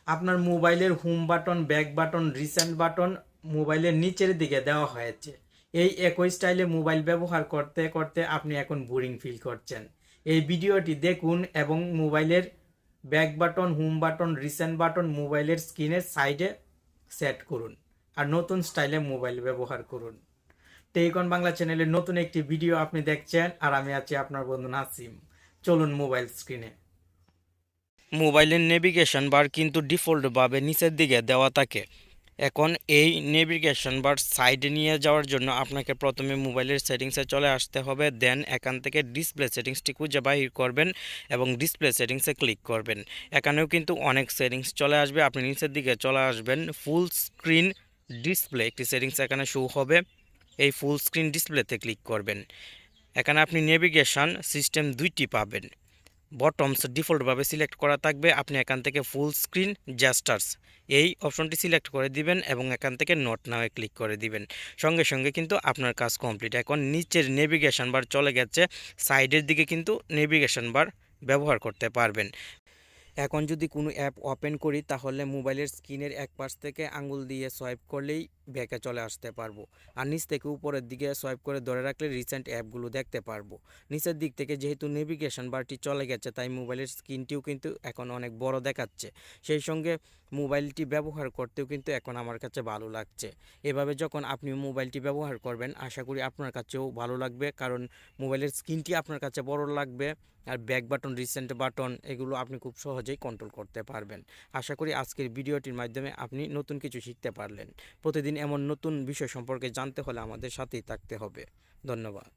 আপনার মোবাইলের home button, back button, recent button মোবাইলের নিচের দিকে দেওয়া হয়েছে। এই একই স্টাইলে মোবাইল ব্যবহার করতে করতে আপনি এখন বোরিং ফিল করছেন। এই ভিডিওটি দেখুন এবং মোবাইলের back button, home button, recent button মোবাইলের স্ক্রিনের সাইডে সেট করুন আর নতুন স্টাইলে মোবাইল ব্যবহার করুন। টেকন বাংলা চ্যানেলের নতুন একটি ভিডিও আপনি দেখছেন আর আমি আছি আপনার বন্ধু নাসিম। চলুন মোবাইল স্ক্রিনে। মোবাইলের নেভিগেশন বার কিন্তু ডিফল্টভাবে নিচের দিকে দেওয়া থাকে। এখন এই নেভিগেশন বার সাইডে নিয়ে যাওয়ার জন্য আপনাকে প্রথমে মোবাইলের সেটিংসে চলে আসতে হবে, দেন এখান থেকে ডিসপ্লে সেটিংসটি খুঁজে বাহির করবেন এবং ডিসপ্লে সেটিংসে ক্লিক করবেন। এখানেও কিন্তু অনেক সেটিংস চলে আসবে। আপনি নিচের দিকে চলে আসবেন, ফুল স্ক্রিন ডিসপ্লে একটি সেটিংস এখানে শো হবে। এই ফুল স্ক্রিন ডিসপ্লেতে ক্লিক করবেন। এখানে আপনি নেভিগেশন সিস্টেম দুইটি পাবেন। বটমস ডিফল্টভাবে সিলেক্ট করা থাকবে। আপনি এখান থেকে ফুল স্ক্রিন জেস্টার্স এই অপশনটি সিলেক্ট করে দিবেন এবং এখান থেকে নোট নাওয়ে ক্লিক করে দিবেন। সঙ্গে সঙ্গে কিন্তু আপনার কাজ কমপ্লিট। এখন নিচের নেভিগেশন বার চলে গেছে, সাইডের দিকে কিন্তু নেভিগেশন বার ব্যবহার করতে পারবেন। এখন যদি কোনো অ্যাপ ওপেন করি তাহলে মোবাইলের স্ক্রিনের এক পাশ থেকে আঙ্গুল দিয়ে সোয়াইপ করলেই ব্যাকে চলে আসতে পারবো। আর নিচ থেকে উপরের দিকে সোয়াইপ করে ধরে রাখলে রিসেন্ট অ্যাপগুলো দেখতে পারবো। নিচের দিক থেকে যেহেতু নেভিগেশন বারটি চলে গেছে তাই মোবাইলের স্ক্রিনটিও কিন্তু এখন অনেক বড় দেখাচ্ছে। সেই সঙ্গে মোবাইলটি ব্যবহার করতেও কিন্তু এখন আমার কাছে ভালো লাগছে। এভাবে যখন আপনি মোবাইলটি ব্যবহার করবেন আশা করি আপনার কাছেও ভালো লাগবে, কারণ মোবাইলের স্ক্রিনটি আপনার কাছে বড় লাগবে আর ব্যাক বাটন, রিসেন্ট বাটন এগুলো আপনি খুব সহজেই কন্ট্রোল করতে পারবেন। আশা করি আজকের ভিডিওটির মাধ্যমে আপনি নতুন কিছু শিখতে পারলেন। প্রতিদিন এমন নতুন বিষয় সম্পর্কে জানতে হলে আমাদের সাথেই থাকতে হবে। ধন্যবাদ।